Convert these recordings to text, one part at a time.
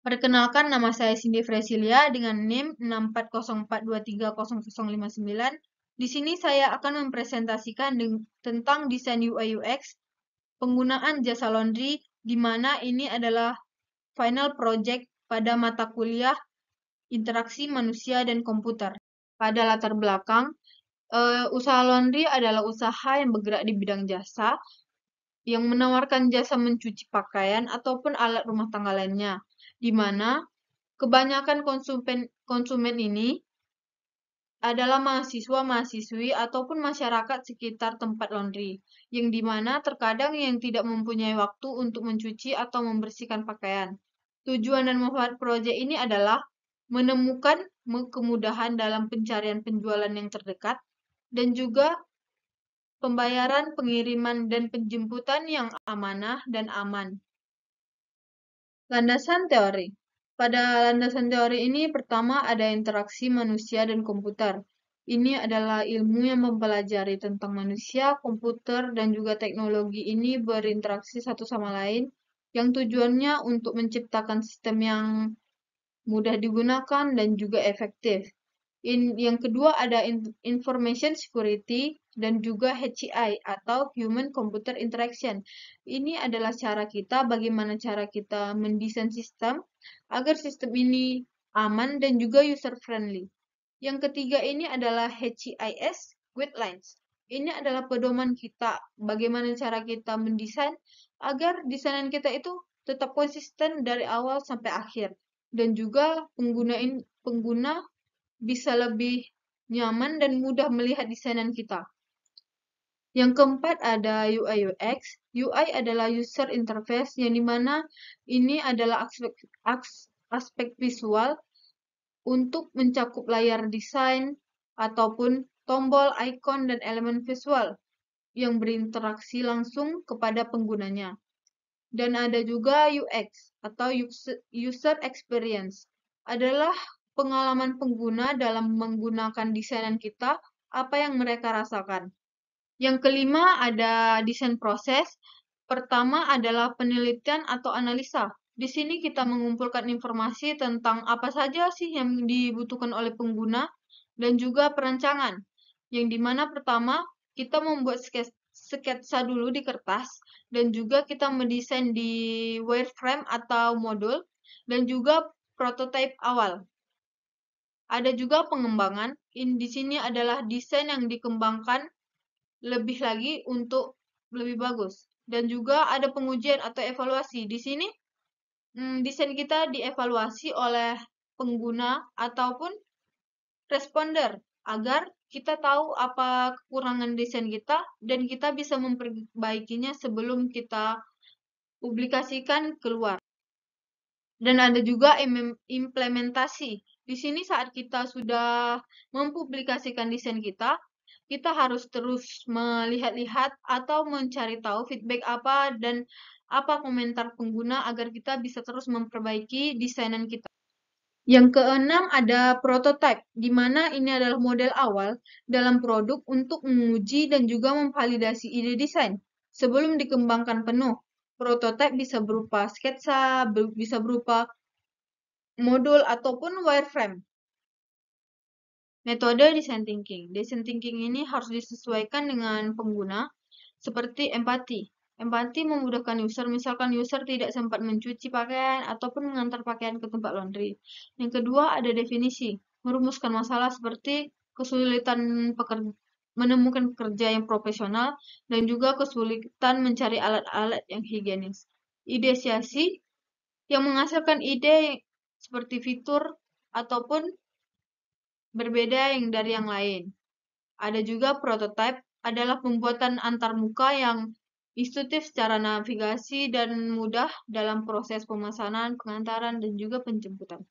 Perkenalkan, nama saya Cindy Fresilia dengan NIM 64042300059. Di sini saya akan mempresentasikan tentang desain UI UX, penggunaan jasa laundry, di mana ini adalah final project pada mata kuliah interaksi manusia dan komputer. Pada latar belakang, usaha laundry adalah usaha yang bergerak di bidang jasa, yang menawarkan jasa mencuci pakaian ataupun alat rumah tangga lainnya, di mana kebanyakan konsumen ini adalah mahasiswa-mahasiswi ataupun masyarakat sekitar tempat laundry, yang dimana terkadang yang tidak mempunyai waktu untuk mencuci atau membersihkan pakaian. Tujuan dan manfaat proyek ini adalah menemukan kemudahan dalam pencarian penjualan yang terdekat, dan juga pembayaran, pengiriman, dan penjemputan yang amanah dan aman. Landasan teori. Pada landasan teori ini pertama ada interaksi manusia dan komputer. Ini adalah ilmu yang mempelajari tentang manusia, komputer, dan juga teknologi ini berinteraksi satu sama lain, yang tujuannya untuk menciptakan sistem yang mudah digunakan dan juga efektif. Yang kedua ada information security dan juga HCI atau human computer interaction. Ini adalah bagaimana cara kita mendesain sistem agar sistem ini aman dan juga user friendly. Yang ketiga ini adalah HCIS guidelines. Ini adalah pedoman kita, bagaimana cara kita mendesain agar desainan kita itu tetap konsisten dari awal sampai akhir, dan juga pengguna bisa lebih nyaman dan mudah melihat desainan kita. Yang keempat ada UI UX. UI adalah user interface, yang dimana ini adalah aspek visual untuk mencakup layar desain ataupun tombol, icon, dan elemen visual yang berinteraksi langsung kepada penggunanya. Dan ada juga UX atau user experience, adalah pengalaman pengguna dalam menggunakan desainan kita, apa yang mereka rasakan. Yang kelima ada desain proses. Pertama adalah penelitian atau analisa. Di sini kita mengumpulkan informasi tentang apa saja sih yang dibutuhkan oleh pengguna dan juga perancangan. Yang dimana pertama kita membuat sketsa dulu di kertas, dan juga kita mendesain di wireframe atau modul, dan juga prototipe awal. Ada juga pengembangan. Di sini adalah desain yang dikembangkan lebih lagi untuk lebih bagus. Dan juga ada pengujian atau evaluasi. Di sini desain kita dievaluasi oleh pengguna ataupun responder agar kita tahu apa kekurangan desain kita dan kita bisa memperbaikinya sebelum kita publikasikan keluar. Dan ada juga implementasi. Di sini saat kita sudah mempublikasikan desain kita, kita harus terus melihat-lihat atau mencari tahu feedback apa dan apa komentar pengguna agar kita bisa terus memperbaiki desainan kita. Yang keenam ada prototype, di mana ini adalah model awal dalam produk untuk menguji dan juga memvalidasi ide desain sebelum dikembangkan penuh. Prototype bisa berupa sketsa, bisa berupa modul, ataupun wireframe. Metode design thinking. Design thinking ini harus disesuaikan dengan pengguna, seperti empati. Empati memudahkan user, misalkan user tidak sempat mencuci pakaian ataupun mengantar pakaian ke tempat laundry. Yang kedua ada definisi, merumuskan masalah seperti kesulitan menemukan pekerja yang profesional dan juga kesulitan mencari alat-alat yang higienis. Ideasi yang menghasilkan ide seperti fitur ataupun berbeda dari yang lain. Ada juga prototype, adalah pembuatan antarmuka yang intuitif secara navigasi dan mudah dalam proses pemesanan, pengantaran, dan juga penjemputan.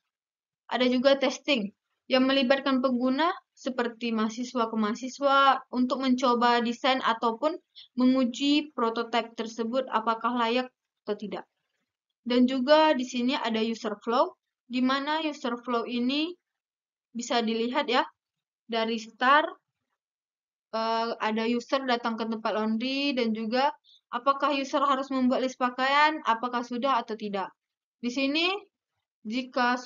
Ada juga testing, yang melibatkan pengguna seperti mahasiswa ke mahasiswa untuk mencoba desain ataupun menguji prototipe tersebut apakah layak atau tidak. Dan juga di sini ada user flow, di mana user flow ini bisa dilihat ya dari start, ada user datang ke tempat laundry, dan juga apakah user harus membuat list pakaian, apakah sudah atau tidak. Di sini Jika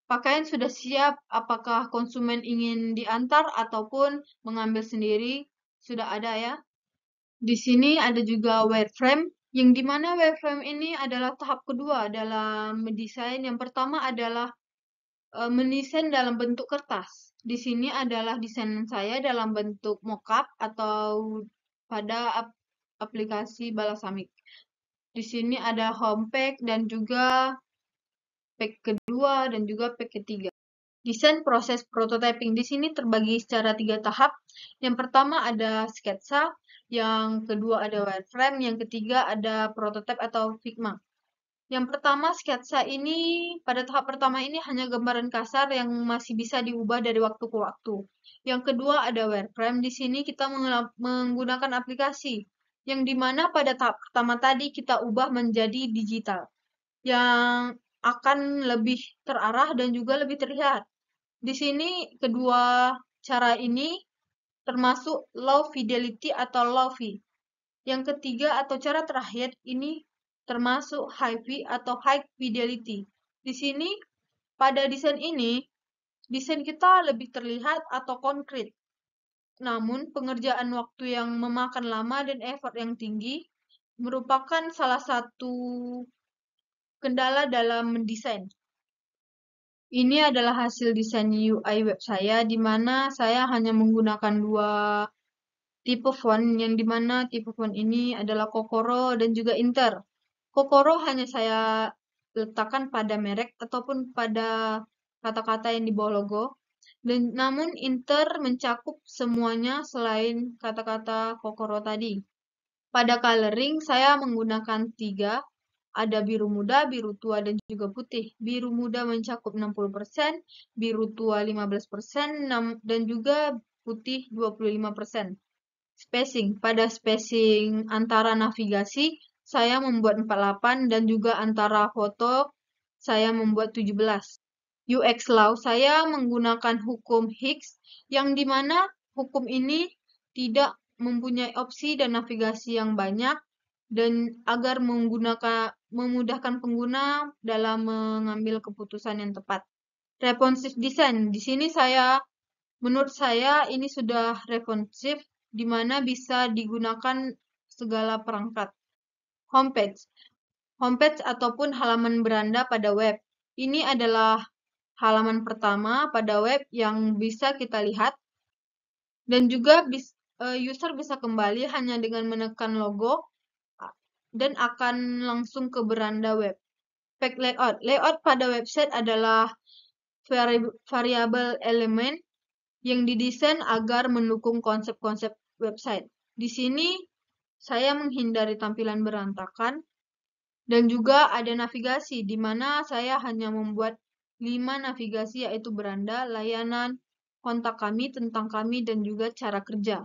pakaian sudah siap, apakah konsumen ingin diantar ataupun mengambil sendiri, sudah ada ya. Di sini ada juga wireframe, yang dimana wireframe ini adalah tahap kedua dalam mendesain. Yang pertama adalah mendesain dalam bentuk kertas. Di sini adalah desain saya dalam bentuk mockup atau pada aplikasi Balsamiq. Di sini ada home pack dan juga pack kedua dan juga pack ketiga. Desain proses prototyping di sini terbagi secara 3 tahap. Yang pertama ada sketsa, yang kedua ada wireframe, yang ketiga ada prototype atau Figma. Yang pertama sketsa ini, pada tahap pertama ini hanya gambaran kasar yang masih bisa diubah dari waktu ke waktu. Yang kedua ada wireframe, di sini kita menggunakan aplikasi, yang dimana pada tahap pertama tadi kita ubah menjadi digital, yang akan lebih terarah dan juga lebih terlihat. Di sini kedua cara ini termasuk low fidelity atau low-fi. Yang ketiga atau cara terakhir ini termasuk high-fi atau high fidelity. Di sini pada desain ini, desain kita lebih terlihat atau konkret. Namun pengerjaan waktu yang memakan lama dan effort yang tinggi merupakan salah satu kendala dalam mendesain. Ini adalah hasil desain UI web saya, di mana saya hanya menggunakan 2 tipe font, yang dimana tipe font ini adalah Kokoro dan juga Inter. Kokoro hanya saya letakkan pada merek ataupun pada kata-kata yang di bawah logo. Dan namun Inter mencakup semuanya selain kata-kata Kokoro tadi. Pada coloring saya menggunakan 3. Ada biru muda, biru tua, dan juga putih. Biru muda mencakup 60%, biru tua 15%, dan juga putih 25%. Spacing. Pada spacing antara navigasi, saya membuat 48, dan juga antara foto, saya membuat 17. UX Law, saya menggunakan hukum Higgs, yang dimana hukum ini tidak mempunyai opsi dan navigasi yang banyak, dan agar memudahkan pengguna dalam mengambil keputusan yang tepat. Responsive design. Di sini menurut saya ini sudah responsif, di mana bisa digunakan segala perangkat. Homepage. Homepage ataupun halaman beranda pada web. Ini adalah halaman pertama pada web yang bisa kita lihat, dan juga user bisa kembali hanya dengan menekan logo dan akan langsung ke beranda web. Page layout. Layout pada website adalah variabel elemen yang didesain agar mendukung konsep-konsep website. Di sini saya menghindari tampilan berantakan, dan juga ada navigasi, di mana saya hanya membuat 5 navigasi, yaitu beranda, layanan, kontak kami, tentang kami, dan juga cara kerja.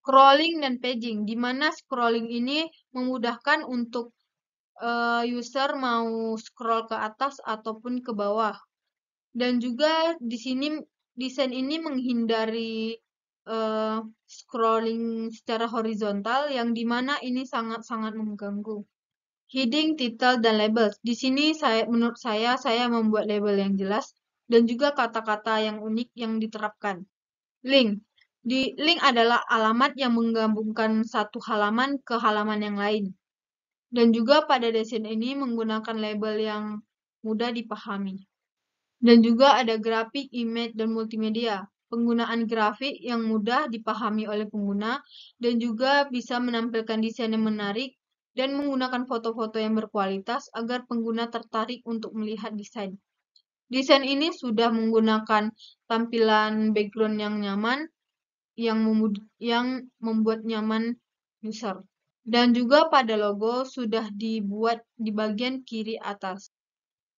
Scrolling dan paging, di mana scrolling ini memudahkan untuk user mau scroll ke atas ataupun ke bawah. Dan juga di sini desain ini menghindari scrolling secara horizontal, yang dimana ini sangat-sangat mengganggu. Heading, title, dan label. Di sini menurut saya membuat label yang jelas dan juga kata-kata yang unik yang diterapkan. Link. Link adalah alamat yang menggabungkan satu halaman ke halaman yang lain. Dan juga pada desain ini menggunakan label yang mudah dipahami. Dan juga ada grafik, image, dan multimedia. Penggunaan grafik yang mudah dipahami oleh pengguna dan juga bisa menampilkan desain yang menarik dan menggunakan foto-foto yang berkualitas agar pengguna tertarik untuk melihat desain. Desain ini sudah menggunakan tampilan background yang nyaman, yang membuat nyaman user. Dan juga pada logo sudah dibuat di bagian kiri atas.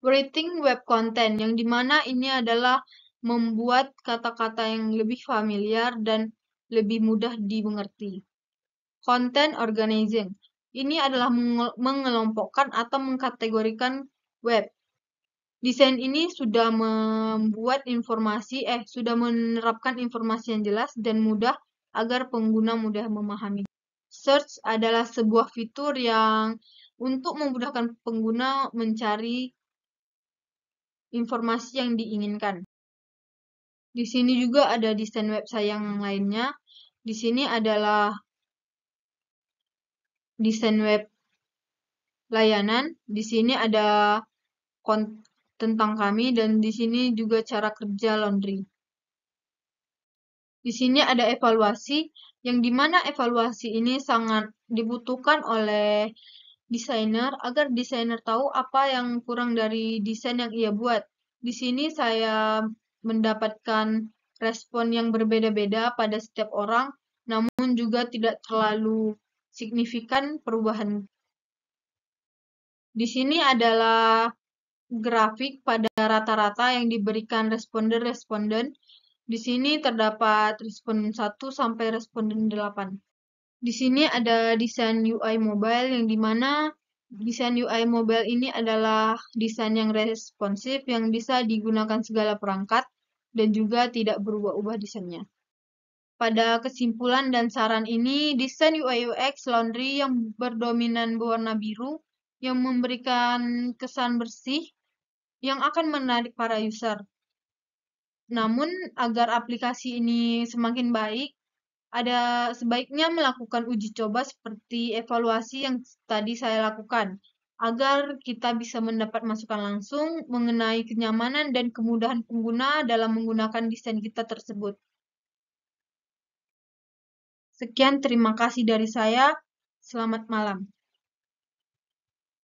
Writing web content, yang dimana ini adalah membuat kata-kata yang lebih familiar dan lebih mudah dimengerti. Content organizing, ini adalah mengelompokkan atau mengkategorikan web. Desain ini sudah sudah menerapkan informasi yang jelas dan mudah agar pengguna mudah memahami. Search adalah sebuah fitur yang untuk memudahkan pengguna mencari informasi yang diinginkan. Di sini juga ada desain website yang lainnya. Di sini adalah desain web layanan. Di sini ada tentang kami dan di sini juga cara kerja Laundry. Di sini ada evaluasi, yang dimana evaluasi ini sangat dibutuhkan oleh desainer agar desainer tahu apa yang kurang dari desain yang ia buat. Di sini saya mendapatkan respon yang berbeda-beda pada setiap orang, namun juga tidak terlalu signifikan perubahan. Di sini adalah grafik pada rata-rata yang diberikan responden-responden. Di sini terdapat responden 1 sampai responden 8. Di sini ada desain UI mobile yang dimana desain UI mobile ini adalah desain yang responsif yang bisa digunakan segala perangkat dan juga tidak berubah-ubah desainnya. Pada kesimpulan dan saran ini, desain UI UX Laundry yang berdominan berwarna biru yang memberikan kesan bersih yang akan menarik para user. Namun, agar aplikasi ini semakin baik, ada sebaiknya melakukan uji coba seperti evaluasi yang tadi saya lakukan, agar kita bisa mendapat masukan langsung mengenai kenyamanan dan kemudahan pengguna dalam menggunakan desain kita tersebut. Sekian, terima kasih dari saya. Selamat malam.